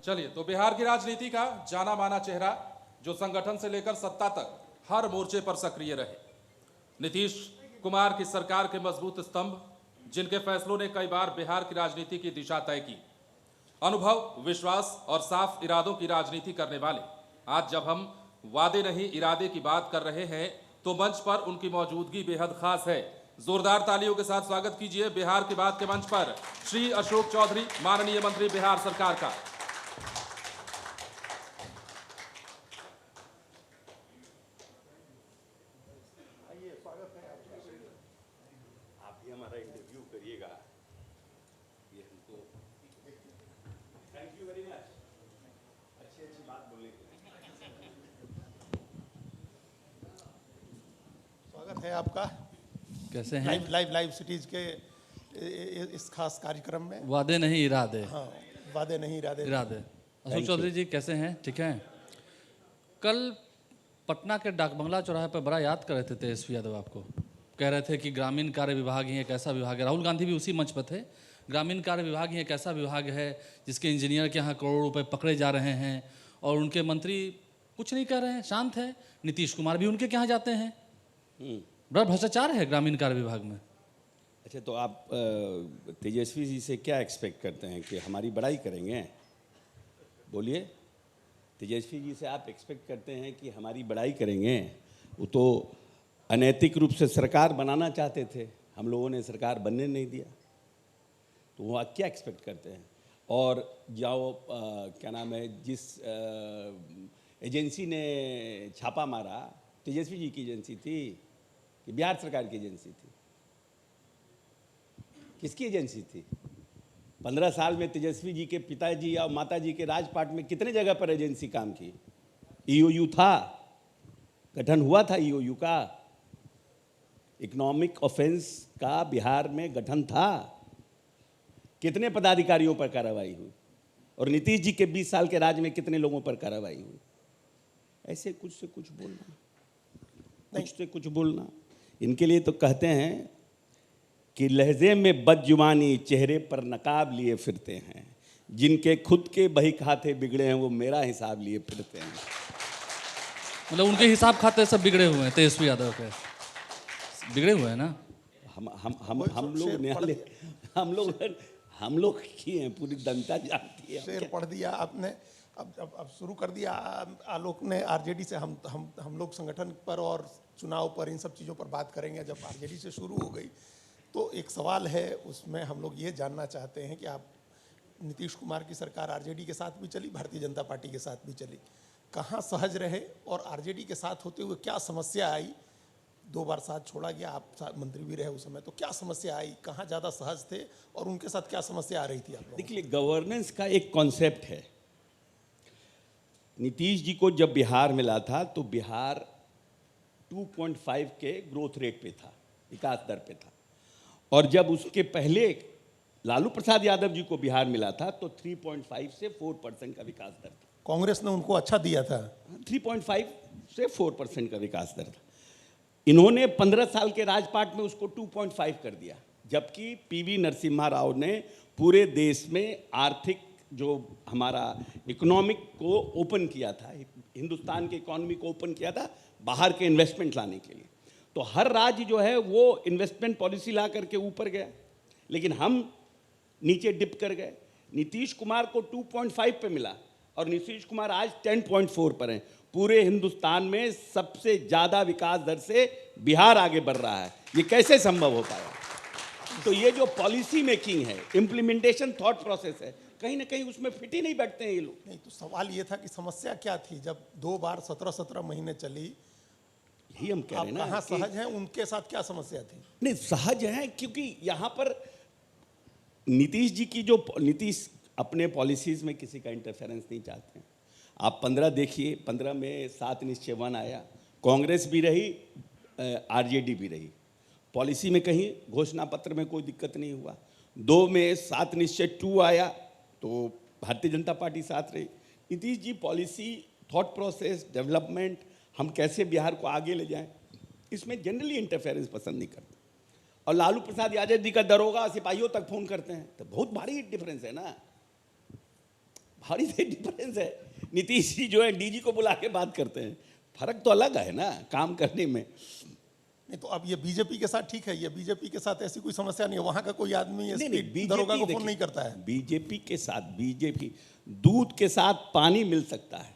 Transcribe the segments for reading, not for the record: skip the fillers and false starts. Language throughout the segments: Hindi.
चलिए, तो बिहार की राजनीति का जाना माना चेहरा जो संगठन से लेकर सत्ता तक हर मोर्चे पर सक्रिय रहे, नीतीश कुमार की सरकार के मजबूत स्तंभ, जिनके फैसलों ने कई बार बिहार की राजनीति की दिशा तय की। अनुभव, विश्वास और साफ इरादों की राजनीति करने वाले, आज जब हम वादे नहीं इरादे की बात कर रहे हैं तो मंच पर उनकी मौजूदगी बेहद खास है। जोरदार तालियों के साथ स्वागत कीजिए बिहार की बात के मंच पर श्री अशोक चौधरी, माननीय मंत्री बिहार सरकार का। आप भी हमारा इंटरव्यू करिएगा, ये हमको थैंक यू वेरी मच, अच्छी बात बोले। स्वागत है आपका। कैसे हैं? लाइव सिटीज के इस खास कार्यक्रम में। वादे नहीं इरादे। हाँ, वादे नहीं इरादे। अशोक चौधरी जी कैसे हैं? ठीक हैं। कल पटना के डाकबंगला चौराहे पर बड़ा याद कर रहे थे तेजस्वी यादव आपको, कह रहे थे कि ग्रामीण कार्य विभाग ही एक ऐसा विभाग है, राहुल गांधी भी उसी मंच पर थे, ग्रामीण कार्य विभाग ही एक ऐसा विभाग है जिसके इंजीनियर के यहाँ करोड़ों रुपए पकड़े जा रहे हैं और उनके मंत्री कुछ नहीं कर रहे हैं, शांत है। नीतीश कुमार भी उनके यहाँ जाते हैं, बड़ा भ्रष्टाचार है ग्रामीण कार्य विभाग में। अच्छा, तो आप तेजस्वी जी से क्या एक्सपेक्ट करते हैं कि हमारी बड़ाई करेंगे? बोलिए, तेजस्वी जी से आप एक्सपेक्ट करते हैं कि हमारी बड़ाई करेंगे? वो तो अनैतिक रूप से सरकार बनाना चाहते थे, हम लोगों ने सरकार बनने नहीं दिया, तो वो आप क्या एक्सपेक्ट करते हैं? और जाओ क्या नाम है, जिस एजेंसी ने छापा मारा, तेजस्वी जी की एजेंसी थी कि बिहार सरकार की एजेंसी थी? किसकी एजेंसी थी? 15 साल में तेजस्वी जी के पिताजी और माताजी के राजपाट में कितने जगह पर एजेंसी काम की? ईओयू था, गठन हुआ था ईओयू का, इकोनॉमिक ऑफेंस का बिहार में गठन था। कितने पदाधिकारियों पर कार्रवाई हुई? और नीतीश जी के 20 साल के राज में कितने लोगों पर कार्रवाई हुई? ऐसे कुछ से कुछ बोलना, कुछ से कुछ बोलना, इनके लिए तो कहते हैं कि लहजे में बदजुबानी, चेहरे पर नकाब लिए फिरते हैं, जिनके खुद के बही खाते बिगड़े हैं वो मेरा हिसाब लिए फिरते हैं। मतलब उनके हिसाब खाते सब बिगड़े हुए हैं, तेजस्वी यादव के बिगड़े हुए हैं ना। हम लोग की हैं, पूरी जनता जानती है। शेर पढ़ दिया आपने, अब शुरू कर दिया आलोक ने आरजेडी से। हम लोग संगठन पर और चुनाव पर, इन सब चीज़ों पर बात करेंगे। जब आरजेडी से शुरू हो गई तो एक सवाल है, उसमें हम लोग ये जानना चाहते हैं कि आप, नीतीश कुमार की सरकार आरजेडी के साथ भी चली, भारतीय जनता पार्टी के साथ भी चली, कहाँ सहज रहे और आरजेडी के साथ होते हुए क्या समस्या आई? 2 बार साथ छोड़ा गया, आप मंत्री भी रहे उस समय, तो क्या समस्या आई? कहाँ ज़्यादा सहज थे और उनके साथ क्या समस्या आ रही थी आप लोगों को? देखिए, गवर्नेंस का एक कॉन्सेप्ट है। नीतीश जी को जब बिहार मिला था तो बिहार 2.5 के ग्रोथ रेट पे था, विकास दर पे था, और जब उसके पहले लालू प्रसाद यादव जी को बिहार मिला था तो 3.5 से 4% का विकास दर था। कांग्रेस ने उनको अच्छा दिया था। 3.5 से 4% का विकास दर था। इन्होंने 15 साल के राजपाट में उसको 2.5 कर दिया, जबकि पीवी नरसिम्हा राव ने पूरे देश में आर्थिक जो हमारा इकोनॉमिक को ओपन किया था, हिंदुस्तान की इकोनॉमी को ओपन किया था बाहर के इन्वेस्टमेंट लाने के लिए, तो हर राज्य जो है वो इन्वेस्टमेंट पॉलिसी ला करके ऊपर गया, लेकिन हम नीचे डिप कर गए। नीतीश कुमार को 2.5 पे मिला और नीतीश कुमार आज 10.4 पर हैं। पूरे हिंदुस्तान में सबसे ज़्यादा विकास दर से बिहार आगे बढ़ रहा है। ये कैसे संभव हो पाया? तो ये जो पॉलिसी मेकिंग है, इम्प्लीमेंटेशन थॉट प्रोसेस है, कहीं ना कहीं उसमें फिट ही नहीं बैठते हैं ये लोग। नहीं, तो सवाल ये था कि समस्या क्या थी जब 2 बार 17 महीने चली? यही हम कह रहे हैं ना, कहाँ सहज हैं, उनके साथ क्या समस्या थी? नहीं, सहज है क्योंकि यहाँ पर नीतीश जी की जो नीतीश अपने पॉलिसीज में किसी का इंटरफेरेंस नहीं चाहते हैं। आप 15 देखिए, 15 में 7 निश्चय 1 आया, कांग्रेस भी रही, आरजेडी भी रही, पॉलिसी में कहीं घोषणा पत्र में कोई दिक्कत नहीं हुआ। 2 में 7 निश्चय 2 आया तो भारतीय जनता पार्टी साथ रही। Nitish ji policy, thought process, development, हम कैसे बिहार को आगे ले जाएं, इसमें जनरली इंटरफेरेंस पसंद नहीं करते। और लालू प्रसाद यादव जी का दरोगा सिपाहियों तक फोन करते हैं, तो बहुत भारी डिफरेंस है ना। भारी से डिफरेंस है। नीतीश जी जो है डीजी को बुला के बात करते हैं, फर्क तो अलग है ना काम करने में। नहीं तो अब ये बीजेपी के साथ ठीक है, ये बीजेपी के साथ ऐसी कोई समस्या नहीं है, वहां का कोई आदमी नहीं एसपी दरोगा को फोन देखिए, नहीं करता है। बीजेपी के साथ, बीजेपी दूध के साथ पानी मिल सकता है,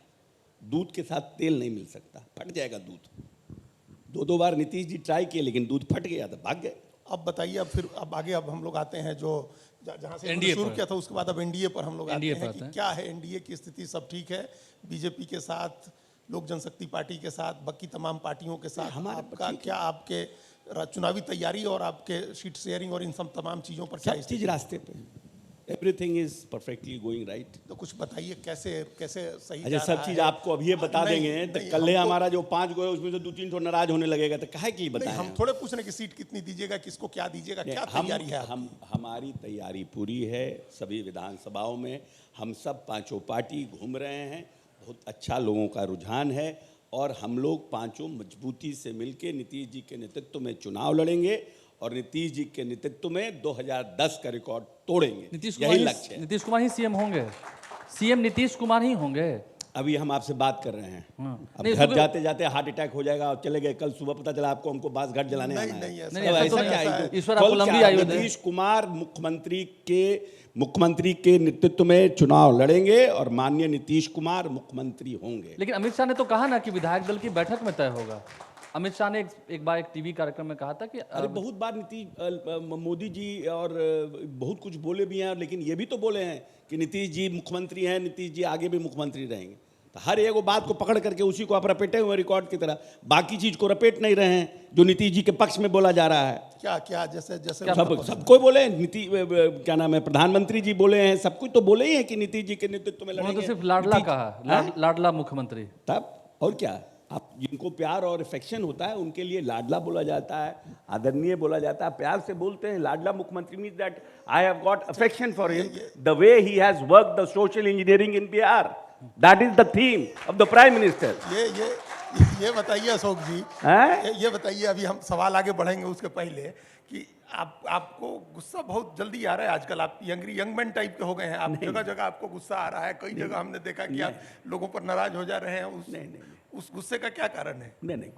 दूध के साथ तेल नहीं मिल सकता, फट जाएगा दूध। दो बार नीतीश जी ट्राई किए लेकिन दूध फट गया था, भाग गए। अब बताइए, अब आगे अब हम लोग आते हैं जो जहां से NDA शुरू पर। किया था, उसके बाद अब एनडीए पर हम लोग आते NDA हैं पर आते कि हैं। क्या है एनडीए की स्थिति। सब ठीक है बीजेपी के साथ, लोक जनशक्ति पार्टी के साथ, बाकी तमाम पार्टियों के साथ हमारे आपका ठीक है। क्या, आपके चुनावी तैयारी और आपके सीट शेयरिंग और इन सब तमाम चीजों पर क्या सब स्थिति चीज रास्ते पे, everything is perfectly going right. तो कुछ बताइए कैसे कैसे सही अच्छा, जा सब रहा चीज है? आपको अभी ये बता नहीं, देंगे तो नहीं, कल हमको- हमारा जो 5 गो है उसमें से 2-3 ठो नाराज होने लगेगा, तो काहे के लिए नहीं, बताएं? हम थोड़े पूछ रहे हैं कि सीट कितनी दीजिएगा, किसको क्या दीजिएगा, क्या तैयारी है आपकी? हमारी तैयारी पूरी है। सभी विधानसभाओं में हम सब 5 पार्टी घूम रहे हैं, बहुत अच्छा लोगों का रुझान है और हम लोग 5 मजबूती से मिलके नीतीश जी के नेतृत्व में चुनाव लड़ेंगे और नीतीश जी के नेतृत्व में 2010 का रिकॉर्ड तोड़ेंगे। यही लक्ष्य है। नीतीश कुमार ही सीएम होंगे, सीएम नीतीश कुमार ही होंगे। अभी हम आपसे बात कर रहे हैं, अब नहीं, घर तो- जाते जाते हार्ट अटैक हो जाएगा और चले गए, कल सुबह पता चला आपको हमको बास घाट जलाने नहीं, आना है। नहीं, ऐसा- नहीं, अब ऐसा तो ऐसा नहीं, क्या ऐसा है? है। ईश्वर कल आपको लंबी क्या? आयु दे। नीतीश कुमार मुख्यमंत्री के नेतृत्व में चुनाव लड़ेंगे और माननीय नीतीश कुमार मुख्यमंत्री होंगे। लेकिन अमित शाह ने तो कहा ना कि विधायक दल की बैठक में तय होगा। अमित शाह ने एक बार एक टीवी कार्यक्रम में कहा था कि अरे बहुत बार मोदी जी और बहुत कुछ बोले भी हैं, लेकिन ये भी तो बोले हैं कि नीतीश जी मुख्यमंत्री हैं, नीतीश जी आगे भी मुख्यमंत्री रहेंगे। तो हर एक बात को पकड़ करके उसी को आप रपेटे हुए रिकॉर्ड की तरह, बाकी चीज को रपेट नहीं रहे हैं जो नीतीश जी के पक्ष में बोला जा रहा है। क्या क्या जैसे जैसे सब कोई बोले, क्या नाम है, प्रधानमंत्री जी बोले हैं, सब कुछ तो बोले ही हैं कि नीतीश जी के नेतृत्व में उन्होंने लड़ेंगे। तो सिर्फ लाडला नीतीश- कहा, लाडला मुख्यमंत्री। तब और क्या, आप जिनको प्यार और अफेक्शन होता है उनके लिए लाडला बोला जाता है, आदरणीय बोला जाता है, प्यार से बोलते हैं। लाडला मुख्यमंत्री means that I have got affection for him, the way he has worked the social engineering in Bihar, that is the theme of the prime minister. ये बताइए अशोक जी, हैं? ये बताइए, अभी हम सवाल आगे बढ़ेंगे उसके पहले कि आपको गुस्सा बहुत जल्दी आ रहा है आजकल, आप यंग मैन टाइप के हो गए हैं, आप जगह जगह आपको गुस्सा आ रहा है, कई जगह हमने देखा कि आप लोगों पर नाराज हो जा रहे हैं। उस गुस्से का क्या कारण है? नहीं,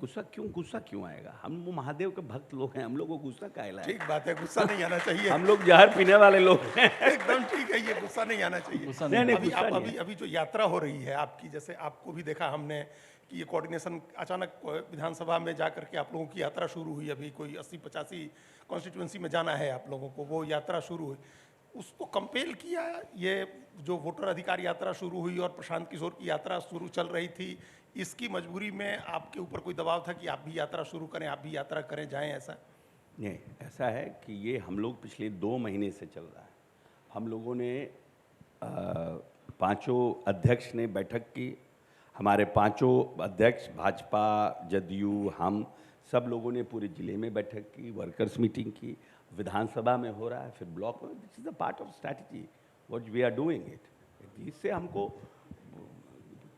गुस्सा क्यों आएगा? हम वो महादेव के भक्त लोग हैं, हम लोग को गुस्सा काहे लाएगा? ठीक बात है, गुस्सा नहीं आना चाहिए। हम लोग जहर पीने वाले लोग हैं। एकदम ठीक है, ये गुस्सा नहीं आना चाहिए। गुस्सा नहीं, अभी गुस्सा नहीं है। अभी जो यात्रा हो रही है आपकी, जैसे आपको भी देखा हमने कि ये कोऑर्डिनेशन अचानक विधानसभा में जाकर के आप लोगों की यात्रा शुरू हुई, अभी कोई 80-85 कॉन्स्टिट्यूंसी में जाना है आप लोगों को, वो यात्रा शुरू हुई, उसको कंपेल किया, ये जो वोटर अधिकार यात्रा शुरू हुई और प्रशांत किशोर की यात्रा शुरू चल रही थी, इसकी मजबूरी में आपके ऊपर कोई दबाव था कि आप भी यात्रा शुरू करें, आप भी यात्रा करें, जाएं ऐसा? नहीं, ऐसा है कि ये हम लोग पिछले 2 महीने से चल रहा है। हम लोगों ने 5 अध्यक्ष ने बैठक की, हमारे 5 अध्यक्ष भाजपा, जदयू, हम सब लोगों ने पूरे ज़िले में बैठक की, वर्कर्स मीटिंग की, विधानसभा में हो रहा है, फिर ब्लॉक में। This is a part of strategy what we are doing it. इससे हमको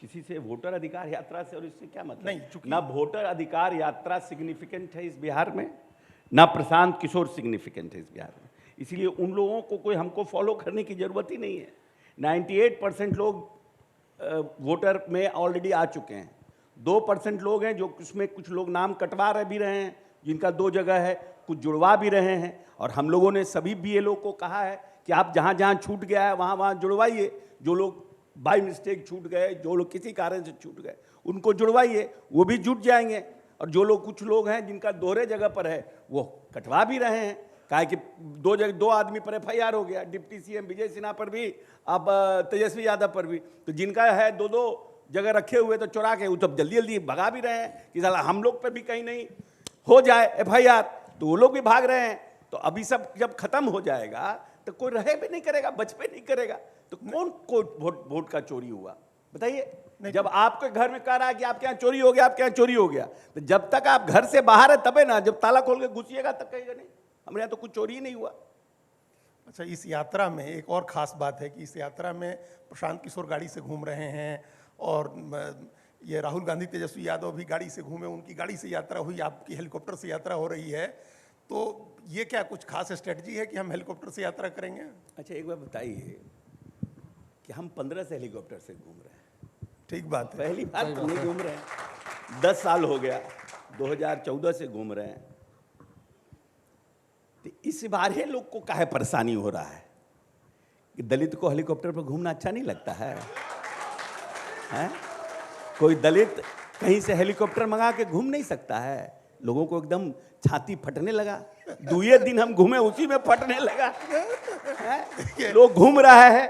किसी से वोटर अधिकार यात्रा से और इससे क्या मतलब? नहीं, चूंकि- ना वोटर अधिकार यात्रा सिग्निफिकेंट है इस बिहार में, ना प्रशांत किशोर सिग्निफिकेंट है इस बिहार में। इसीलिए उन लोगों को कोई हमको फॉलो करने की ज़रूरत ही नहीं है। 98% लोग वोटर में ऑलरेडी आ चुके हैं। 2% लोग हैं जो उसमें कुछ लोग नाम कटवा भी रहे हैं, जिनका 2 जगह है, कुछ जुड़वा भी रहे हैं। और हम लोगों ने सभी BLO को कहा है कि आप जहाँ जहाँ छूट गया है वहाँ वहाँ जुड़वाइए। जो लोग बाई मिस्टेक छूट गए, जो लोग किसी कारण से छूट गए, उनको जुड़वाइए, वो भी जुट जाएंगे। और जो लोग, कुछ लोग हैं जिनका दोहरे जगह पर है, वो कटवा भी रहे हैं। काहे कि 2 आदमी पर FIR हो गया, डिप्टी CM विजय सिन्हा पर भी, अब तेजस्वी यादव पर भी। तो जिनका है 2 जगह रखे हुए तो चुरा के वो तब जल्दी जल्दी भगा भी रहे हैं कि साला हम लोग पे भी कहीं नहीं हो जाए FIR, तो वो लोग भी भाग रहे हैं। तो अभी सब जब खत्म हो जाएगा तो कोई रहे भी नहीं करेगा, बच पे नहीं करेगा। तो कौन को वोट का चोरी हुआ बताइए? जब आपके घर में कह रहा है कि आपके यहाँ चोरी हो गया, आपके यहाँ चोरी हो गया, तो जब तक आप घर से बाहर है तबे ना, जब ताला खोल के घुसिएगा तब कहेगा नहीं हमारे यहाँ तो कुछ चोरी ही नहीं हुआ। अच्छा, इस यात्रा में एक और ख़ास बात है कि इस यात्रा में प्रशांत किशोर गाड़ी से घूम रहे हैं और ये राहुल गांधी, तेजस्वी यादव भी गाड़ी से घूमे, उनकी गाड़ी से यात्रा हुई, आपकी हेलीकॉप्टर से यात्रा हो रही है। तो ये क्या कुछ खास स्ट्रेटजी है कि हम हेलीकॉप्टर से यात्रा करेंगे? अच्छा, एक बार बताइए कि हम 15 से हेलीकॉप्टर से घूम रहे हैं। ठीक बात है। पहली बार तो नहीं घूम रहे हैं, 10 साल हो गया, 2014 से घूम रहे हैं। तो इस बार लोग को काहे परेशानी हो रहा है कि दलित को हेलीकॉप्टर पर घूमना अच्छा नहीं लगता है? हैं? कोई दलित कहीं से हेलीकॉप्टर मंगा के घूम नहीं सकता है? लोगों को एकदम छाती फटने लगा, दूसरे दिन हम घूमे उसी में फटने लगा है? लोग घूम रहा है,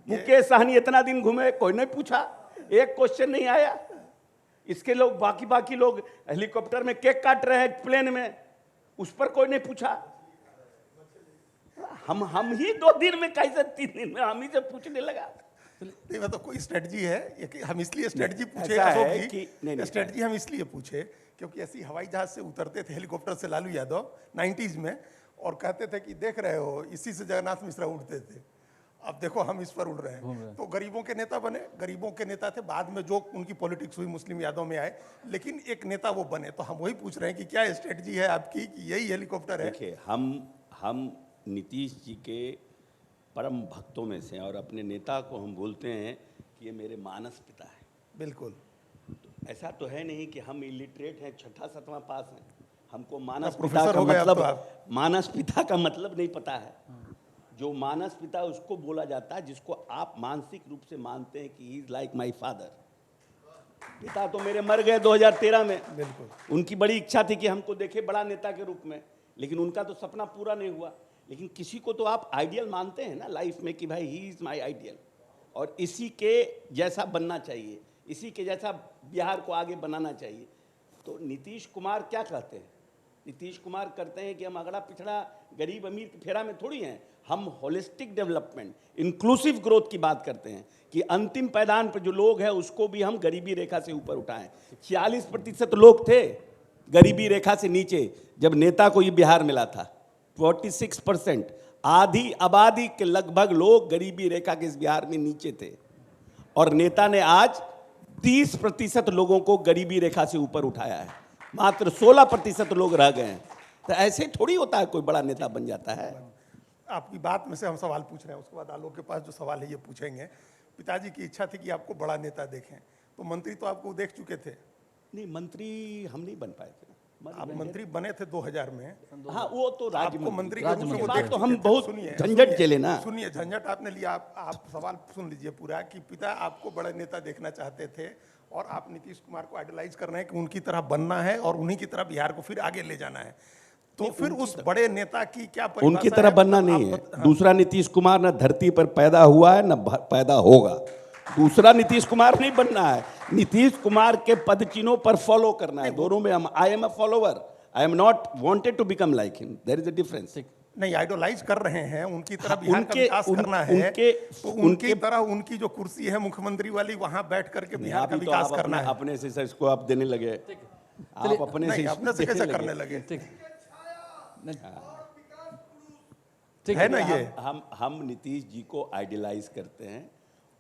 मुकेश सहनी इतना दिन घूमे, कोई नहीं पूछा, एक क्वेश्चन नहीं आया। इसके लोग बाकी लोग हेलीकॉप्टर में केक काट रहे हैं प्लेन में, उस पर कोई नहीं पूछा। हम ही 2 दिन में, कैसे 3 दिन में हम ही से पूछने लगा। नहीं मतलब कोई स्ट्रेटजी है ये कि हम इसलिए स्ट्रेटजी पूछे ऐसा है अशोक कि- जी, नहीं, स्ट्रेटजी हम इसलिए पूछे क्योंकि ऐसी हवाई जहाज से उतरते थे हेलीकॉप्टर से लालू यादव 90s में, और कहते थे कि देख रहे हो इसी से जगन्नाथ मिश्रा उड़ते थे, अब देखो हम इस पर उड़ रहे हैं। तो गरीबों के नेता बने, गरीबों के नेता थे, बाद में जो उनकी पॉलिटिक्स हुई मुस्लिम यादव में आए, लेकिन एक नेता वो बने। तो हम वही पूछ रहे हैं कि क्या स्ट्रेटजी है आपकी कि यही हेलीकॉप्टर है? देखिए, हम नीतीश जी के परम भक्तों में से, और अपने नेता को हम बोलते हैं कि ये मेरे मानस पिता है। बिल्कुल। ऐसा तो है नहीं कि हम इलिटरेट हैं, 6ठा 7वां पास हैं, हमको मानस पिता प्रोफेसर का हो गए अब तो मतलब, आप। मानस पिता का मतलब नहीं पता है। जो मानस पिता उसको बोला जाता है जिसको आप मानसिक रूप से मानते हैं कि he is like my father. पिता तो मेरे मर गए 2013 में। बिल्कुल। उनकी बड़ी इच्छा थी कि हमको देखे बड़ा नेता के रूप में, लेकिन उनका तो सपना पूरा नहीं हुआ। लेकिन किसी को तो आप आइडियल मानते हैं ना लाइफ में कि भाई ही इज माय आइडियल, और इसी के जैसा बनना चाहिए, इसी के जैसा बिहार को आगे बनाना चाहिए। तो नीतीश कुमार क्या कहते हैं? नीतीश कुमार करते हैं कि हम अगड़ा पिछड़ा गरीब अमीर के फेरा में थोड़ी हैं, हम होलिस्टिक डेवलपमेंट, इंक्लूसिव ग्रोथ की बात करते हैं कि अंतिम पैदान पर जो लोग हैं उसको भी हम गरीबी रेखा से ऊपर उठाएं। 46% लोग थे गरीबी रेखा से नीचे जब नेता को ये बिहार मिला था। 46%, आधी आबादी के लगभग लोग गरीबी रेखा के इस बिहार में नीचे थे, और नेता ने आज 30% लोगों को गरीबी रेखा से ऊपर उठाया है, मात्र 16% लोग रह गए हैं। तो ऐसे थोड़ी होता है कोई बड़ा नेता बन जाता है। आपकी बात में से हम सवाल पूछ रहे हैं, उसके बाद आलोक के पास जो सवाल है ये पूछेंगे। पिताजी की इच्छा थी कि आपको बड़ा नेता देखें, तो मंत्री तो आपको देख चुके थे। नहीं, मंत्री हम नहीं बन पाए थे। आप मंत्री बने थे 2000 में। हाँ, वो तो राज्य आपको मंत्री के रूप में वो बात देख तो चुके हम थे। बहुत सुनिए, झंझट सुनिए, झेले ना। सुनिए, झंझट आपने लिया। आप सवाल सुन लीजिए पूरा कि पिता आपको बड़े नेता देखना चाहते थे, और आप नीतीश कुमार को आइडलाइज कर रहे हैं कि उनकी तरह बनना है और उन्हीं की तरह बिहार को फिर आगे ले जाना है। तो फिर उस बड़े नेता की क्या परिभाषा उनकी तरह है? बनना आप नहीं है। हाँ। दूसरा नीतीश कुमार न धरती पर पैदा हुआ है न पैदा होगा। दूसरा नीतीश कुमार नहीं बनना है। नीतीश कुमार के पद चिन्हों पर फॉलो करना है। दोनों में हम, I am a follower, I am not wanted to become like him, there is a difference. नहीं, आइडोलाइज कर रहे हैं उनकी तरह हाँ, बिहार का उनके- विकास उन- करना है। उनके- तो उनकी उनके- तरह उनकी जो कुर्सी है मुख्यमंत्री वाली, वहां बैठ करके बिहार आप का ही तो विकास आप करना है। अपने से इसको आप देने लगे। आप अपने नहीं, से अपने से देने कैसे लगे। करने लगे? ठीक ठीक है ना ये? हम नीतीश जी को आइडियलाइज करते हैं,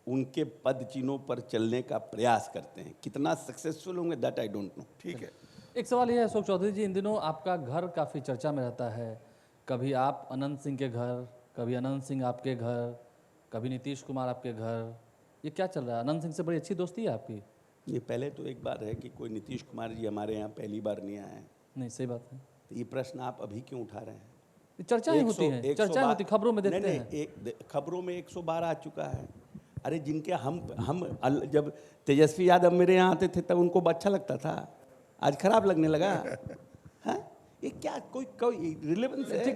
उनके पद चिन्हों पर चलने का प्रयास करते हैं। कितना सक्सेसफुल होंगे दैट आई डोंट नो। ठीक है। एक सवाल ये है अशोक चौधरी जी, इन दिनों आपका घर काफ़ी चर्चा में रहता है। कभी आप अनंत सिंह के घर, कभी अनंत सिंह आपके घर, कभी नीतीश कुमार आपके घर, ये क्या चल रहा है? अनंत सिंह से बड़ी अच्छी दोस्ती है आपकी? ये पहले तो एक बात है कि कोई नीतीश कुमार जी हमारे यहाँ पहली बार नहीं आए हैं, नहीं, सही बात है। तो ये प्रश्न आप अभी क्यों उठा रहे हैं? ये चर्चाएं होती हैं, चर्चाएं होती, खबरों में देखते हैं। खबरों में 112 आ चुका है। अरे जिनके जब तेजस्वी यादव मेरे यहाँ आते थे तब उनको अच्छा लगता था, आज खराब लगने लगा। हाँ, ये क्या कोई रिलेवेंस है?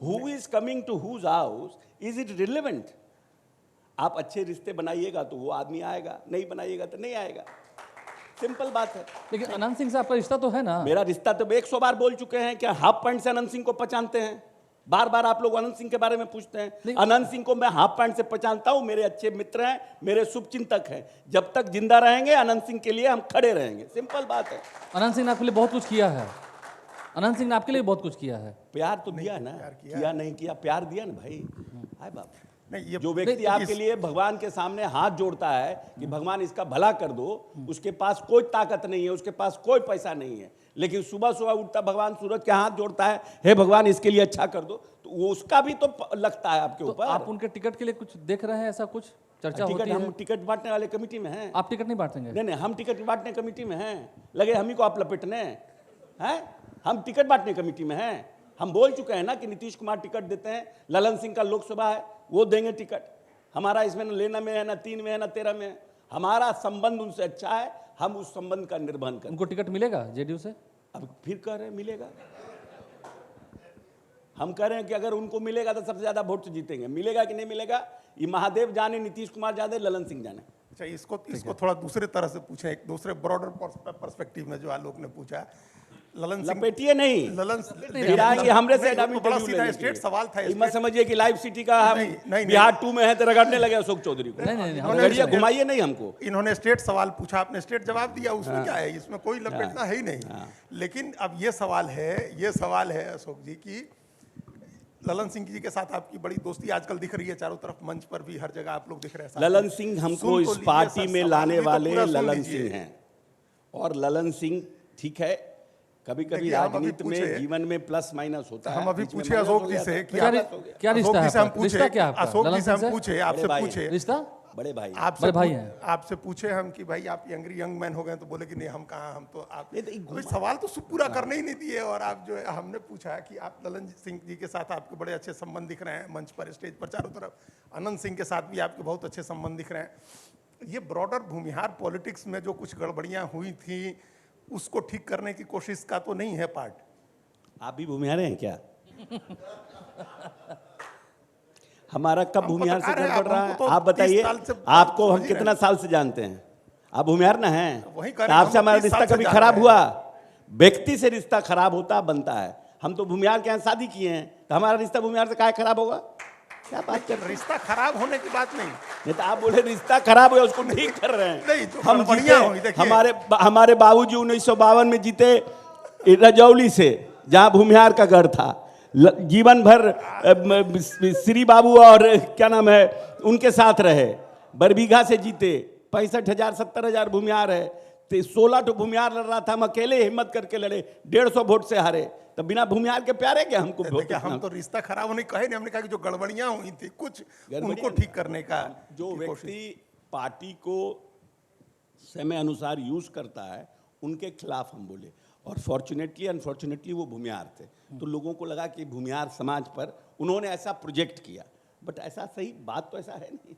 Who is coming to whose house, is it relevant? आप अच्छे रिश्ते बनाइएगा तो वो आदमी आएगा, नहीं बनाइएगा तो नहीं आएगा। सिंपल बात है। लेकिन अनंत सिंह से आपका रिश्ता तो है ना? मेरा रिश्ता तो 100 बार बोल चुके हैं क्या हाफ पैंट से अनंत सिंह को पहचानते हैं? बार बार आप लोग अनंत सिंह के बारे में पूछते हैं। अनंत सिंह को मैं हाफ पैंट से पहचानता हूं, मेरे अच्छे मित्र हैं, मेरे शुभचिंतक हैं। जब तक जिंदा रहेंगे अनंत सिंह के लिए हम खड़े रहेंगे, सिंपल बात है। अनंत सिंह ने आपके लिए बहुत कुछ किया है। अनंत सिंह ने आपके लिए बहुत कुछ किया है। प्यार तो दिया ना, किया नहीं किया, प्यार दिया ना भाई। हाय बाप, नहीं, ये जो व्यक्ति आपके लिए भगवान के सामने हाथ जोड़ता है कि भगवान इसका भला कर दो, उसके पास कोई ताकत नहीं है, उसके पास कोई पैसा नहीं है, लेकिन सुबह सुबह उठता भगवान सूरज के हाथ जोड़ता है, हे भगवान इसके लिए अच्छा कर दो, तो वो उसका भी तो लगता है आपके तो ऊपर। आप उनके टिकट के लिए कुछ देख रहे हैं, ऐसा कुछ चर्चा टिकट होती है। हम टिकट बांटने वाले कमेटी में हैं। आप टिकट नहीं बांटेंगे? नहीं, हम टिकट बांटने कमेटी में हैं। लगे हम ही को आप लपेटने हैं? हम टिकट बांटने कमेटी में हैं। हम बोल चुके हैं ना कि नीतीश कुमार टिकट देते हैं। ललन सिंह का लोकसभा है, वो देंगे टिकट। हमारा इसमें न लेना में है, ना 3 में है, ना 13 में है। हमारा संबंध उनसे अच्छा है, हम उस संबंध का निर्वहन करें। उनको टिकट मिलेगा जेडीयू से? अब फिर कह रहे हैं मिलेगा। हम कह रहे हैं कि अगर उनको मिलेगा तो सबसे ज्यादा वोट से जीतेंगे। मिलेगा कि नहीं मिलेगा, ये महादेव जाने, नीतीश कुमार जाने, ललन सिंह जाने। अच्छा, इसको थोड़ा दूसरे तरह से पूछें, एक दूसरे ब्रॉडर पर्सपेक्टिव में जो आलोक ने पूछा। ललन सिंह, लपेटिए नहीं, ललन फिर आएंगे हमरे से नहीं, वो तो बड़ा सीधा स्टेट सवाल था। मत समझिए कि लाइव सिटी का हम नहीं, बिहार 2 में है तो रगड़ने लगे अशोक चौधरी को। नहीं, रगड़िए, घुमाइए नहीं हमको। इन्होंने स्टेट सवाल पूछा, आपने स्टेट जवाब दिया, उसमें क्या है? इसमें कोई लपेटना है ही नहीं। लेकिन अब ये सवाल है अशोक जी की ललन सिंह जी के साथ आपकी बड़ी दोस्ती आजकल दिख रही है चारों तरफ, मंच पर भी, हर जगह आप लोग दिख रहे हैं। ललन सिंह हमको इस पार्टी में लाने वाले ललन सिंह हैं। और ललन सिंह ठीक है, कभी कभी राजनीति में जीवन में प्लस माइनस होता है। हम अभी पूछे अशोक जी से क्या रिश्ता है? रिश्ता क्या है? अशोक जी से हम पूछे, आपसे पूछे, रिश्ता बड़े भाई, आपसे पूछे हम कि भाई आप यंग मैन हो गए, तो बोले कि नहीं हम कहाँ, हम तो आप कोई सवाल तो पूरा करने ही नहीं दिए। और आप जो है, हमने पूछा कि आप ललन सिंह जी के साथ आपके बड़े अच्छे संबंध दिख रहे हैं, मंच पर, स्टेज पर, चारों तरफ। अनंत सिंह के साथ भी आपके बहुत अच्छे संबंध दिख रहे हैं। ये ब्रॉडर भूमिहार पॉलिटिक्स में जो कुछ गड़बड़ियां हुई थी, उसको ठीक करने की कोशिश का तो नहीं है पार्ट? आप भी भूमिहार हैं क्या? हमारा कब भूमिहार से गड़बड़ रहा है? आप बताइए, आपको हम कितना साल से जानते हैं? आप भूमिहार ना हैं? आपसे हमारा रिश्ता कभी खराब हुआ? व्यक्ति से रिश्ता खराब होता बनता है। हम तो भूमिहार के यहाँ शादी किए हैं, तो हमारा रिश्ता भूमिहार से काहे खराब होगा? क्या बात कर रहे हैं? रिश्ता खराब होने की बात नहीं। नहीं तो आप बोले रिश्ता खराब हुआ, उसको ठीक कर रहे हैं। नहीं, हम जीते, हमारे बाबूजी 1952 में जीते रजौली से, जहाँ भूमिहार का घर था। जीवन भर श्री बाबू और क्या नाम है उनके साथ रहे। बरबीघा से जीते, 65,000 70,000 भूमिहार है। 16 तो भूमिहार लड़ रहा था, हम अकेले हिम्मत करके लड़े, 150 वोट से हारे। तो बिना भूमिहार के प्यारे क्या हमको? देखिए, हम तो रिश्ता खराब होने कहे नहीं, हमने कहा कि जो गड़बड़ियां हुई थी कुछ, उनको ठीक करने का जो व्यक्ति पार्टी को समय अनुसार यूज करता है, उनके खिलाफ हम बोले। और फॉर्चुनेटली अनफॉर्चुनेटली वो भूमिहार थे, तो लोगों को लगा कि भूमिहार समाज पर उन्होंने ऐसा प्रोजेक्ट किया, बट ऐसा सही बात तो ऐसा है नहीं।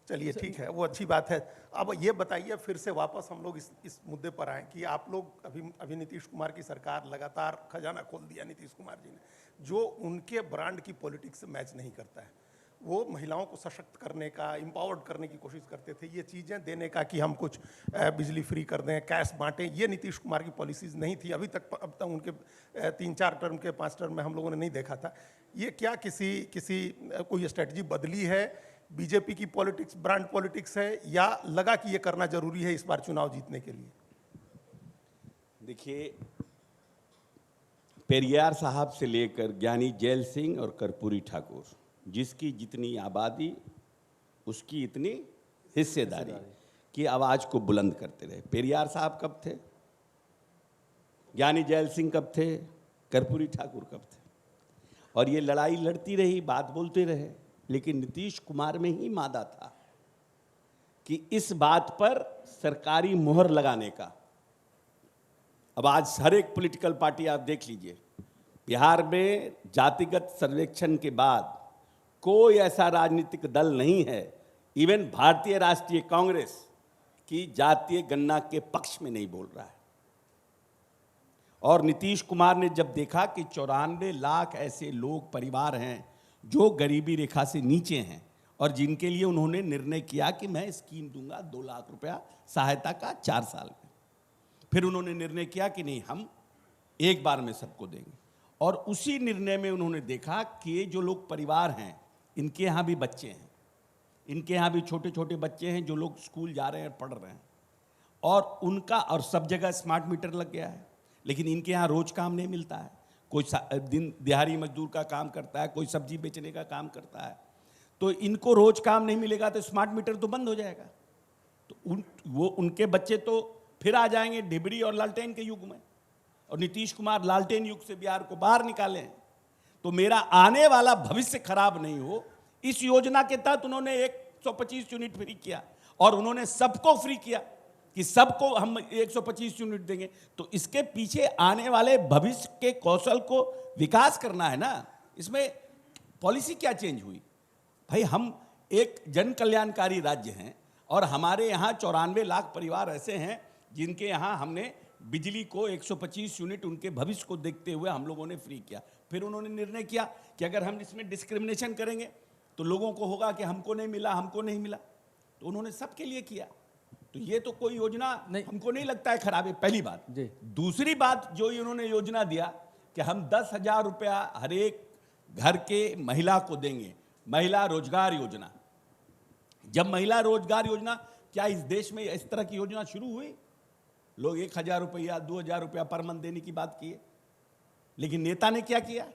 चलिए ठीक है, वो अच्छी बात है। अब ये बताइए, फिर से वापस हम लोग इस मुद्दे पर आए कि आप लोग अभी नीतीश कुमार की सरकार लगातार खजाना खोल दिया नीतीश कुमार जी ने, जो उनके ब्रांड की पॉलिटिक्स से मैच नहीं करता है। वो महिलाओं को सशक्त करने का, एम्पावर्ड करने की कोशिश करते थे। ये चीज़ें देने का कि हम कुछ बिजली फ्री कर दें, कैश बांटें, ये नीतीश कुमार की पॉलिसीज़ नहीं थी अभी तक। अब तक उनके 3-4 टर्म के 5 टर्म में हम लोगों ने नहीं देखा था। ये क्या कोई स्ट्रेटजी बदली है? बीजेपी की पॉलिटिक्स ब्रांड पॉलिटिक्स है, या लगा कि ये करना जरूरी है इस बार चुनाव जीतने के लिए? देखिए, पेरियार साहब से लेकर ज्ञानी जैल सिंह और कर्पूरी ठाकुर, जिसकी जितनी आबादी उसकी इतनी हिस्सेदारी की आवाज को बुलंद करते रहे। पेरियार साहब कब थे? ज्ञानी जैल सिंह कब थे? कर्पूरी ठाकुर कब थे? और ये लड़ाई लड़ती रही, बात बोलते रहे, लेकिन नीतीश कुमार में ही मादा था कि इस बात पर सरकारी मुहर लगाने का। अब आज हर एक पॉलिटिकल पार्टी आप देख लीजिए, बिहार में जातिगत सर्वेक्षण के बाद कोई ऐसा राजनीतिक दल नहीं है, इवन भारतीय राष्ट्रीय कांग्रेस की जातीय गणना के पक्ष में नहीं बोल रहा है। और नीतीश कुमार ने जब देखा कि 94 लाख ऐसे लोग, परिवार हैं जो गरीबी रेखा से नीचे हैं, और जिनके लिए उन्होंने निर्णय किया कि मैं स्कीम दूंगा 2 लाख रुपया सहायता का 4 साल में। फिर उन्होंने निर्णय किया कि नहीं, हम एक बार में सबको देंगे। और उसी निर्णय में उन्होंने देखा कि ये जो लोग परिवार हैं, इनके यहाँ भी बच्चे हैं, इनके यहाँ भी छोटे छोटे बच्चे हैं जो लोग स्कूल जा रहे हैं, पढ़ रहे हैं, और उनका, और सब जगह स्मार्ट मीटर लग गया है, लेकिन इनके यहाँ रोज काम नहीं मिलता है। कोई दिन दिहाड़ी मजदूर का काम करता है, कोई सब्जी बेचने का काम करता है, तो इनको रोज काम नहीं मिलेगा तो स्मार्ट मीटर तो बंद हो जाएगा। तो उनके बच्चे तो फिर आ जाएंगे डिबरी और लालटेन के युग में, और नीतीश कुमार लालटेन युग से बिहार को बाहर निकाले हैं। तो मेरा आने वाला भविष्य खराब नहीं हो, इस योजना के तहत उन्होंने एक 125 यूनिट फ्री किया, और उन्होंने सबको फ्री किया कि सबको हम 125 यूनिट देंगे। तो इसके पीछे आने वाले भविष्य के कौशल को विकास करना है ना। इसमें पॉलिसी क्या चेंज हुई? भाई हम एक जन कल्याणकारी राज्य हैं और हमारे यहाँ 94 लाख परिवार ऐसे हैं जिनके यहाँ हमने बिजली को 125 यूनिट उनके भविष्य को देखते हुए हम लोगों ने फ्री किया। फिर उन्होंने निर्णय किया कि अगर हम इसमें डिस्क्रिमिनेशन करेंगे तो लोगों को होगा कि हमको नहीं मिला, हमको नहीं मिला। तो उन्होंने सबके लिए किया। तो ये तो कोई योजना नहीं। हमको नहीं लगता है खराब है, पहली बात। जी। दूसरी बात जो इन्होंने योजना दिया कि हम 10,000 रुपया हर एक घर के महिला को देंगे, महिला रोजगार योजना। जब महिला रोजगार योजना, क्या इस देश में इस तरह की योजना शुरू हुई? लोग 1,000 रुपया 2,000 रुपया पर मंथ देने की बात किए, लेकिन नेता ने क्या किया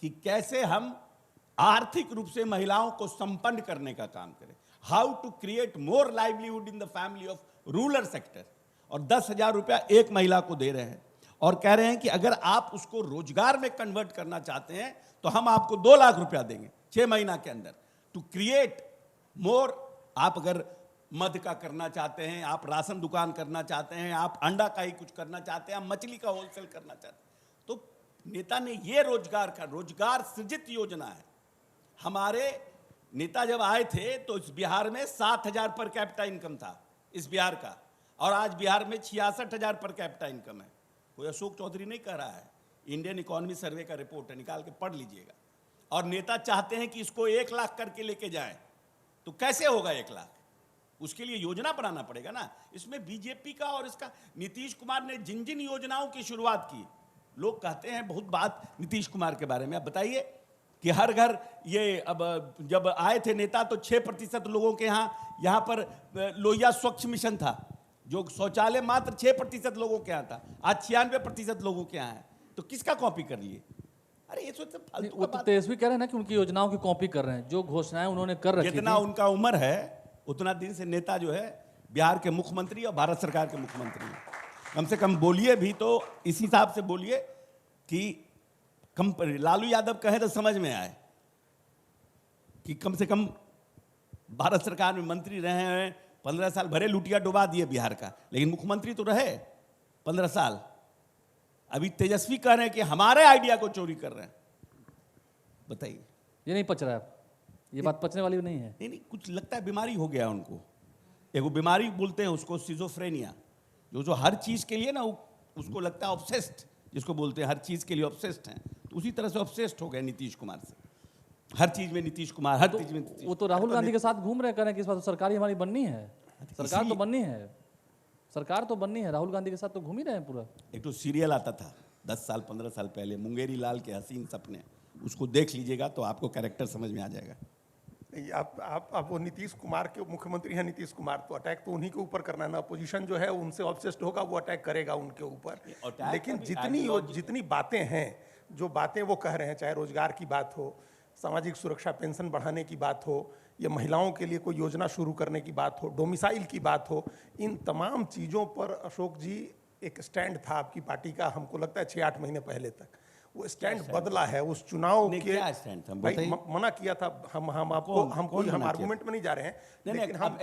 कि कैसे हम आर्थिक रूप से महिलाओं को संपन्न करने का काम करें, how to create more livelihood in the family of rural sector. और 10,000 रुपया एक महिला को दे रहे हैं और कह रहे हैं कि अगर आप उसको रोजगार में कन्वर्ट करना चाहते हैं तो हम आपको 2 लाख रुपया देंगे 6 महीना के अंदर, टू क्रिएट मोर। आप अगर मध का करना चाहते हैं, आप राशन दुकान करना चाहते हैं, आप अंडा का ही कुछ करना चाहते हैं, आप मछली का होलसेल करना चाहते हैं, तो नेता ने ये रोजगार सृजित योजना है। हमारे नेता जब आए थे तो इस बिहार में 7,000 पर कैपिटा इनकम था इस बिहार का, और आज बिहार में 66,000 पर कैपिटा इनकम है। कोई अशोक चौधरी नहीं कह रहा है, इंडियन इकोनॉमी सर्वे का रिपोर्ट है, निकाल के पढ़ लीजिएगा। और नेता चाहते हैं कि इसको 1 लाख करके लेके जाएं, तो कैसे होगा 1 लाख? उसके लिए योजना बनाना पड़ेगा ना। इसमें बीजेपी का और इसका, नीतीश कुमार ने जिन जिन योजनाओं की शुरुआत की, लोग कहते हैं बहुत बात नीतीश कुमार के बारे में। आप बताइए कि हर घर, ये अब जब आए थे नेता तो 6% लोगों के यहाँ पर लोहिया स्वच्छ मिशन था, जो शौचालय मात्र 6% लोगों के यहाँ था, आज 96% लोगों के यहाँ है। तो किसका कॉपी कर लिए? अरे ये सोचते फालतू वो का तो बात। तेजस्वी कह रहे हैं ना कि उनकी योजनाओं की कॉपी कर रहे हैं, जो घोषणाएं उन्होंने कर रखी जितना थी। उनका उम्र है उतना दिन से नेता जो है बिहार के मुख्यमंत्री और भारत सरकार के मुख्यमंत्री हैं। कम से कम बोलिए भी तो इस हिसाब से बोलिए कि कम लालू यादव कहे तो समझ में आए कि कम से कम भारत सरकार में मंत्री रहे हैं 15 साल, भरे लुटिया डुबा दिए बिहार का, लेकिन मुख्यमंत्री तो रहे 15 साल। अभी तेजस्वी कह रहे हैं कि हमारे आइडिया को चोरी कर रहे हैं। बताइए, ये नहीं पच रहा है, ये बात पचने वाली नहीं है। नहीं, कुछ लगता है बीमारी हो गया उनको। एक वो बीमारी बोलते हैं उसको, सिजोफ्रेनिया, जो हर चीज के लिए ना उसको लगता है ऑब्सेस्ड, जिसको बोलते हैं हर चीज के लिए ऑब्सेस्ड हैं। तो उसी तरह से ऑब्सेस्ड हो गए नीतीश कुमार से, हर चीज में नीतीश कुमार, हर चीज में नीतीश। वो तो राहुल गांधी के साथ घूम रहे, कह रहे हैं कि इस बार तो सरकार ही हमारी बननी है, सरकार तो बननी है, सरकार तो बननी है। राहुल गांधी के साथ तो घूम ही रहे हैं पूरा। एक तो सीरियल आता था 10 साल 15 साल पहले, मुंगेरी लाल के हसीन सपने, उसको देख लीजिएगा तो आपको कैरेक्टर समझ में आ जाएगा। नहीं, आप वो नीतीश कुमार के मुख्यमंत्री हैं नीतीश कुमार, तो अटैक तो उन्हीं के ऊपर करना है ना। अपोजिशन जो है उनसे ऑब्सेस्ड होगा, वो अटैक करेगा उनके ऊपर। लेकिन जितनी बातें हैं, जो बातें वो कह रहे हैं, चाहे रोजगार की बात हो, सामाजिक सुरक्षा पेंशन बढ़ाने की बात हो, या महिलाओं के लिए कोई योजना शुरू करने की बात हो, डोमिसाइल की बात हो, इन तमाम चीज़ों पर अशोक जी एक स्टैंड था आपकी पार्टी का, हमको लगता है 6-8 महीने पहले तक। वो स्टैंड बदला है उस चुनाव के। क्या स्टैंड था? भाई मना किया था, हम आपको, हम आर्गुमेंट में नहीं जा रहे हैं, लेकिन आप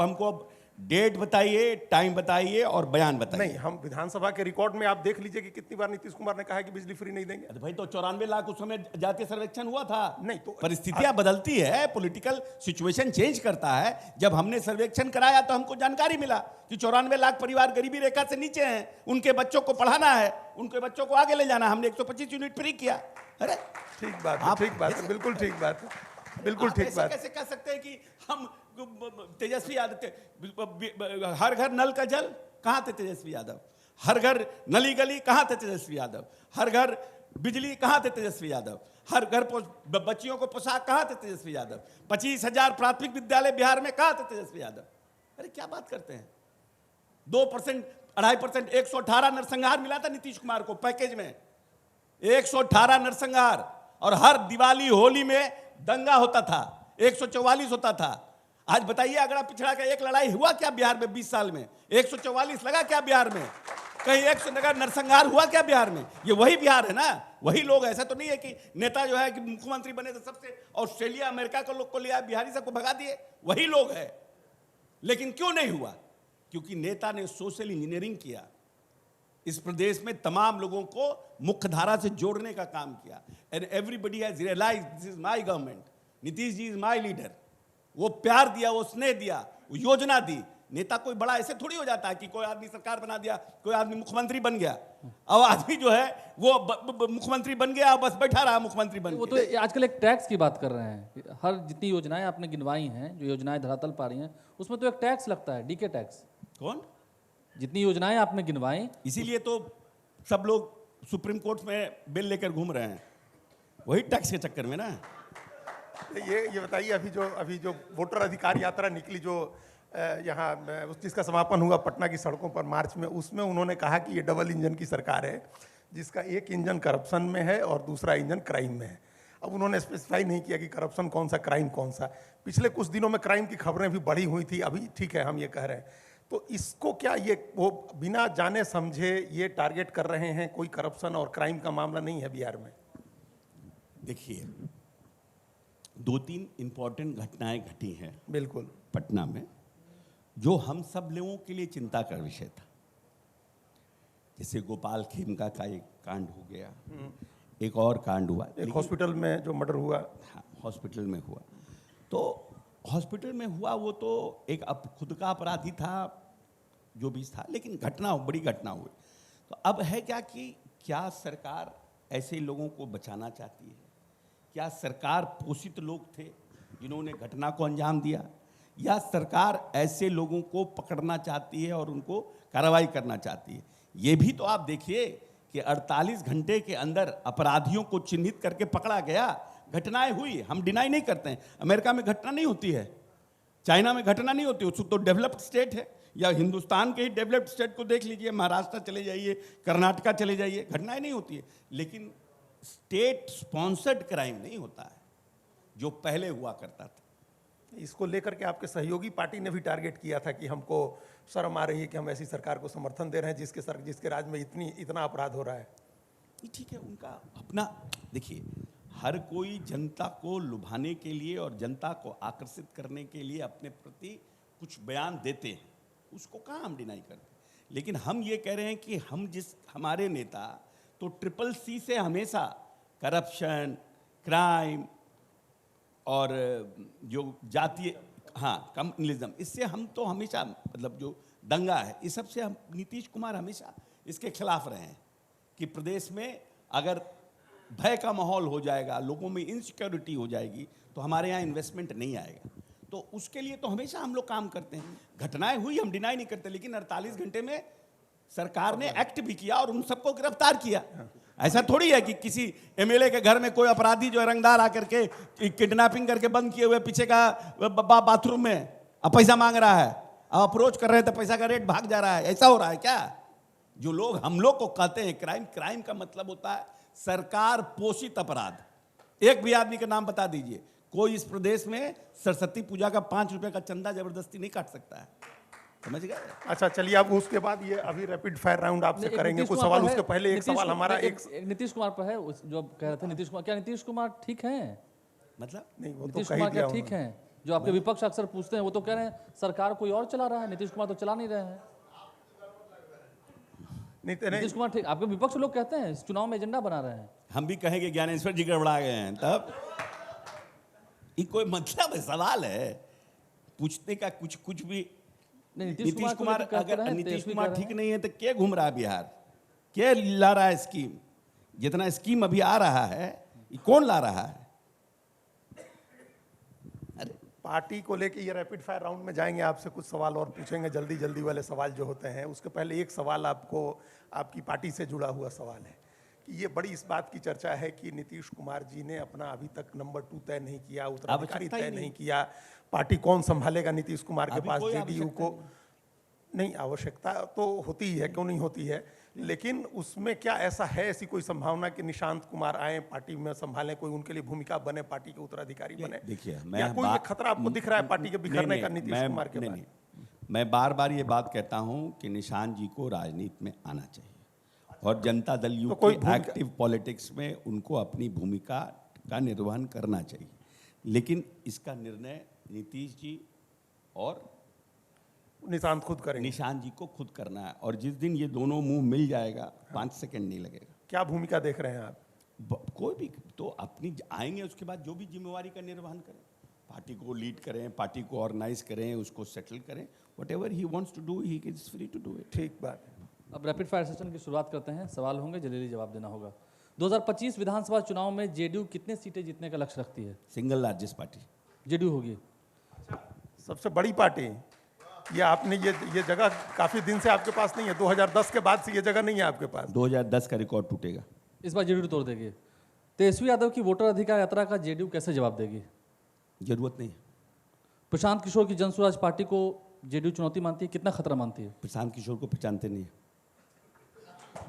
हमको डेट बताइए, टाइम बताइए और बयान बताइए। नहीं, हम विधानसभा के रिकॉर्ड में आप देख लीजिए कि कितनी बार नीतीश कुमार ने कहा है कि बिजली फ्री नहीं देंगे। तो भाई तो 94 लाख उस समय जातीय सर्वेक्षण हुआ था। नहीं तो परिस्थितियां बदलती है, पॉलिटिकल सिचुएशन चेंज करता है। जब हमने सर्वेक्षण कराया तो हमको जानकारी मिला कि 94 लाख परिवार गरीबी रेखा से नीचे हैं, उनके बच्चों को पढ़ाना है, उनके बच्चों को आगे ले जाना, हमने 125 यूनिट फ्री किया। अरे ठीक बात है, ठीक बात है, बिल्कुल ठीक बात है, बिल्कुल ठीक बात। कैसे कह सकते हैं कि हम तेजस्वी यादव, हर घर नल का जल, कहां थे तेजस्वी यादव? हर घर नली गली, कहां थे तेजस्वी यादव? हर घर बिजली, कहां थे तेजस्वी यादव? हर घर बच्चियों को पोशाक, कहां थे तेजस्वी यादव? 25,000 प्राथमिक विद्यालय बिहार में, कहां थे तेजस्वी यादव? अरे क्या बात करते हैं? 2%, 2.5%, 118 नरसंहार मिला था नीतीश कुमार को पैकेज में, 118 नरसंहार। और हर दिवाली होली में दंगा होता था, 144 होता था। आज बताइए, अगड़ा पिछड़ा का एक लड़ाई हुआ क्या बिहार में 20 साल में? 144 लगा क्या बिहार में? कहीं एक नगर नरसंहार हुआ क्या बिहार में? ये वही बिहार है ना, वही लोग। ऐसा तो नहीं है कि नेता जो है कि मुख्यमंत्री बने तो सबसे ऑस्ट्रेलिया अमेरिका को लोग को लिया, बिहारी सबको भगा दिए, वही लोग है। लेकिन क्यों नहीं हुआ? क्योंकि नेता ने सोशल इंजीनियरिंग किया, इस प्रदेश में तमाम लोगों को मुख्य धारा से जोड़ने का काम किया। And everybody has realised this is my government, Nitish ji is my leader. वो प्यार दिया, वो स्नेह दिया, वो योजना दी। नेता कोई बड़ा ऐसे थोड़ी हो जाता है कि कोई आदमी सरकार बना दिया, कोई आदमी मुख्यमंत्री बन गया। अब आदमी जो है वो मुख्यमंत्री बन गया, बस बैठा रहा मुख्यमंत्री बन वो गया। तो आजकल एक टैक्स की बात कर रहे हैं। हर जितनी योजनाएं आपने गिनवाई हैं, जो योजनाएं धरातल पा रही हैं, उसमें तो एक टैक्स लगता है, डीके टैक्स। कौन? जितनी योजनाएं आपने गिनवाई, इसीलिए तो सब लोग सुप्रीम कोर्ट में बिल लेकर घूम रहे हैं, वही टैक्स के चक्कर में ना। ये बताइए, अभी जो वोटर अधिकार यात्रा निकली, जो यहाँ जिसका समापन हुआ पटना की सड़कों पर मार्च में, उसमें उन्होंने कहा कि ये डबल इंजन की सरकार है, जिसका एक इंजन करप्शन में है और दूसरा इंजन क्राइम में है। अब उन्होंने स्पेसिफाई नहीं किया कि करप्शन कौन सा, क्राइम कौन सा। पिछले कुछ दिनों में क्राइम की खबरें भी बढ़ी हुई थी, अभी ठीक है हम ये कह रहे हैं। तो इसको क्या ये वो बिना जाने समझे ये टारगेट कर रहे हैं? कोई करप्शन और क्राइम का मामला नहीं है बिहार में? देखिए, 2-3 इंपॉर्टेंट घटनाएं घटी हैं बिल्कुल पटना में, जो हम सब लोगों के लिए चिंता का विषय था। जैसे गोपाल खेमका का एक कांड हो गया, एक और कांड हुआ, एक हॉस्पिटल में जो मर्डर हुआ। हाँ, हॉस्पिटल में हुआ। तो हॉस्पिटल में हुआ वो तो एक खुद का अपराधी था, जो भी था, लेकिन घटना बड़ी घटना हुई। तो अब है क्या कि क्या सरकार ऐसे लोगों को बचाना चाहती है? क्या सरकार पोषित लोग थे जिन्होंने घटना को अंजाम दिया, या सरकार ऐसे लोगों को पकड़ना चाहती है और उनको कार्रवाई करना चाहती है? ये भी तो आप देखिए कि 48 घंटे के अंदर अपराधियों को चिन्हित करके पकड़ा गया। घटनाएं हुई, हम डिनाई नहीं करते हैं। अमेरिका में घटना नहीं होती है, चाइना में घटना नहीं होती, उसको तो डेवलप्ड स्टेट है। या हिंदुस्तान के ही डेवलप्ड स्टेट को देख लीजिए, महाराष्ट्र चले जाइए, कर्नाटका चले जाइए, घटनाएं नहीं होती है। लेकिन स्टेट स्पॉन्सर्ड क्राइम नहीं होता है, जो पहले हुआ करता था। इसको लेकर के आपके सहयोगी पार्टी ने भी टारगेट किया था कि हमको शर्म आ रही है कि हम ऐसी सरकार को समर्थन दे रहे हैं जिसके राज में इतना अपराध हो रहा है। ठीक है, उनका अपना। देखिए, हर कोई जनता को लुभाने के लिए और जनता को आकर्षित करने के लिए अपने प्रति कुछ बयान देते हैं, उसको कहाँ हम डिनाई करते। लेकिन हम ये कह रहे हैं कि हमारे नेता तो CCC से हमेशा करप्शन, क्राइम और जो जातीय, हाँ, कम्युनलिज्म, इससे हम तो हमेशा, मतलब जो दंगा है, इस सब से हम, नीतीश कुमार हमेशा इसके खिलाफ रहे हैं कि प्रदेश में अगर भय का माहौल हो जाएगा, लोगों में इनसिक्योरिटी हो जाएगी, तो हमारे यहाँ इन्वेस्टमेंट नहीं आएगा। तो उसके लिए तो हमेशा हम लोग काम करते हैं। घटनाएं हुई, हम डिनाई नहीं करते, लेकिन 48 घंटे में सरकार ने एक्ट भी किया और उन सबको गिरफ्तार किया। ऐसा थोड़ी है कि किसी MLA के घर में कोई अपराधी जो है रंगदार आकर के किडनैपिंग करके बंद किए हुए पीछे का बाथरूम में अब पैसा मांग रहा है, अब अप्रोच कर रहे हैं तो पैसा का रेट भाग जा रहा है। ऐसा हो रहा है क्या? जो लोग हम लोग को कहते हैं क्राइम का मतलब होता है सरकार पोषित अपराध। एक भी आदमी का नाम बता दीजिए, कोई इस प्रदेश में सरस्वती पूजा का 5 रुपए का चंदा जबरदस्ती नहीं काट सकता है, समझ गए? अच्छा, चलिए, अब उसके बाद ये अभी रैपिड फायर राउंड आपसे करेंगे कुछ सवाल। उसके पहले एक सवाल हमारा नीतीश कुमार पर है, जो कह रहे थे नीतीश कुमार, क्या नीतीश कुमार ठीक हैं? मतलब नहीं, वो तो नीतीश कह ही कुमार दिया क्या ठीक हैं? जो आपके विपक्ष अक्सर पूछते हैं, वो तो कह रहे हैं सरकार कोई और चला रहा है, नीतीश कुमार तो चला नहीं रहे हैं। नीतीश कुमार ठीक, आपके विपक्ष लोग कहते हैं चुनाव में एजेंडा बना रहे हैं। हम भी कहेंगे ज्ञानेश्वर जी गड़बड़ा गए हैं, तब ये कोई मतलब है? सवाल है पूछने का, कुछ भी नहीं, नीतीश कुमार अगर नीतीश कुमार ठीक है। नहीं है तो क्या घूम रहा है बिहार? क्या ला रहा है स्कीम? जितना स्कीम अभी आ रहा है, ये कौन ला रहा है? अरे पार्टी को लेके ये रैपिड फायर राउंड में जाएंगे, आपसे कुछ सवाल और पूछेंगे, जल्दी जल्दी वाले सवाल जो होते हैं। उसके पहले एक सवाल आपको, आपकी पार्टी से जुड़ा हुआ सवाल है कि ये बड़ी इस बात की चर्चा है कि नीतीश कुमार जी ने अपना अभी तक नंबर 2 तय नहीं किया, उत्तराधिकारी तय नहीं किया। पार्टी कौन संभालेगा नीतीश कुमार के पास? JDU को नहीं, आवश्यकता तो होती ही है, क्यों नहीं होती है, लेकिन उसमें क्या ऐसा है, ऐसी कोई संभावना कि निशांत कुमार आए, पार्टी में संभालें, कोई उनके लिए भूमिका बने, पार्टी के उत्तराधिकारी बने? देखिए, क्या कोई खतरा आपको दिख रहा है पार्टी के बिखरने का नीतीश कुमार के बाद? मैं बार बार ये बात कहता हूं कि निशांत जी को राजनीति में आना चाहिए और जनता दल यू कोई के एक्टिव पॉलिटिक्स में उनको अपनी भूमिका का निर्वहन करना चाहिए, लेकिन इसका निर्णय नीतीश जी और निशांत खुद करेंगे। निशांत जी को खुद करना है, और जिस दिन ये दोनों मुंह मिल जाएगा 5 सेकंड नहीं लगेगा। क्या भूमिका देख रहे हैं आप? कोई भी तो अपनी आएंगे, उसके बाद जो भी जिम्मेवारी का निर्वहन करें, पार्टी को लीड करें, पार्टी को ऑर्गेनाइज करें, उसको सेटल करें, whatever he wants to do he is free to do it. ठीक बात है। अब रैपिड फायर सेशन की शुरुआत करते हैं। सवाल होंगे, जल्दी जवाब देना होगा। 2025 विधानसभा चुनाव में जेडीयू कितने सीटें जीतने का लक्ष्य रखती है? सिंगल लार्जेस्ट पार्टी जेडीयू होगी। सबसे बड़ी पार्टी ये आपने ये जगह काफी दिन से आपके पास नहीं है, 2010 के बाद से ये जगह नहीं है आपके पास। 2010 का रिकॉर्ड टूटेगा। इस बार जेडीयू तोड़ देगी। तेजस्वी यादव की वोटर अधिकार यात्रा का जेडीयू कैसे जवाब देगी? जरूरत नहीं है। प्रशांत किशोर की जन स्वराज पार्टी को जेडीयू चुनौती मानती है, कितना खतरा मानती है? प्रशांत किशोर को पहचानते नहीं है।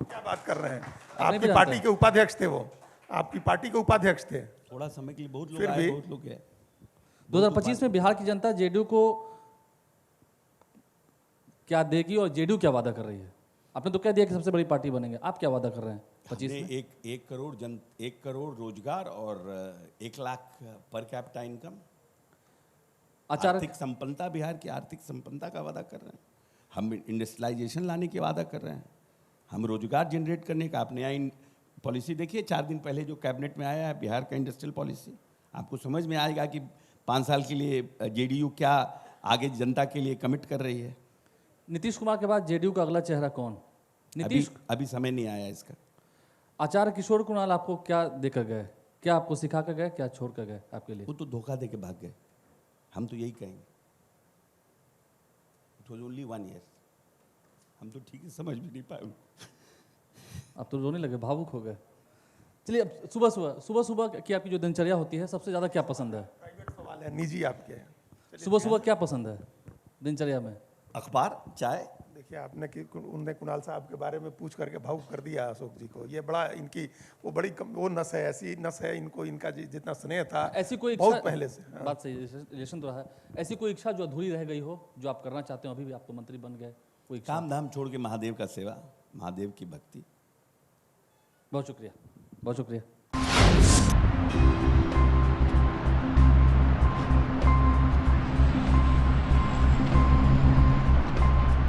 क्या बात कर रहे हैं? भी आपकी जानते पार्टी हैं। के उपाध्यक्ष थे वो, आपकी पार्टी के उपाध्यक्ष थे। थोड़ा समय के लिए बहुत लोग फिर आए, भी- बहुत लोग गए। 2025 में बिहार की जनता जेडीयू को क्या देगी और जेडीयू क्या वादा कर रही है? आपने तो कह दिया कि सबसे बड़ी पार्टी बनेंगे, आप क्या वादा कर रहे हैं 25 हमने में? एक करोड़ रोजगार और 1 लाख पर कैपिटा इनकम, अचानक आर्थिक संपन्नता, बिहार की आर्थिक संपन्नता का वादा कर रहे हैं। हम इंडस्ट्रियलाइजेशन लाने की वादा कर रहे हैं। हम रोजगार जनरेट करने का, आप नया पॉलिसी देखिए 4 दिन पहले जो कैबिनेट में आया है बिहार का इंडस्ट्रियल पॉलिसी, आपको समझ में आएगा कि 5 साल के लिए जेडीयू क्या आगे जनता के लिए कमिट कर रही है। नीतीश कुमार के बाद जेडीयू का अगला चेहरा कौन? नीतीश अभी समय नहीं आया इसका। आचार्य किशोर कुणाल आपको क्या देकर गए? क्या आपको सिखा कर गए, क्या छोड़ कर गए आपके लिए? वो तो धोखा दे के भाग गए, हम तो यही कहेंगे। It was only 1 year. हम तो ठीक से समझ भी नहीं पाए उनको। अब तो रोने लगे, भावुक हो गए। चलिए, अब सुबह सुबह की आपकी जो दिनचर्या होती है, सबसे ज़्यादा क्या पसंद है? प्राइवेट सवाल है, निजी आपके। सुबह सुबह क्या पसंद है दिनचर्या में? अखबार, चाय। देखिए आपने कि उनने कुणाल साहब के बारे में पूछ करके भावुक कर दिया अशोक जी को। ये बड़ा इनकी वो नस है, ऐसी नस है इनको, इनका जितना स्नेह था ऐसी कोई बहुत इच्छा, पहले से। हाँ। बात सही है, रिलेशन तो रहा है। ऐसी कोई इच्छा जो अधूरी रह गई हो, जो आप करना चाहते हो, अभी भी आप तो मंत्री बन गए, कोई इच्छा? काम धाम छोड़ के महादेव का सेवा, महादेव की भक्ति। बहुत शुक्रिया, बहुत शुक्रिया।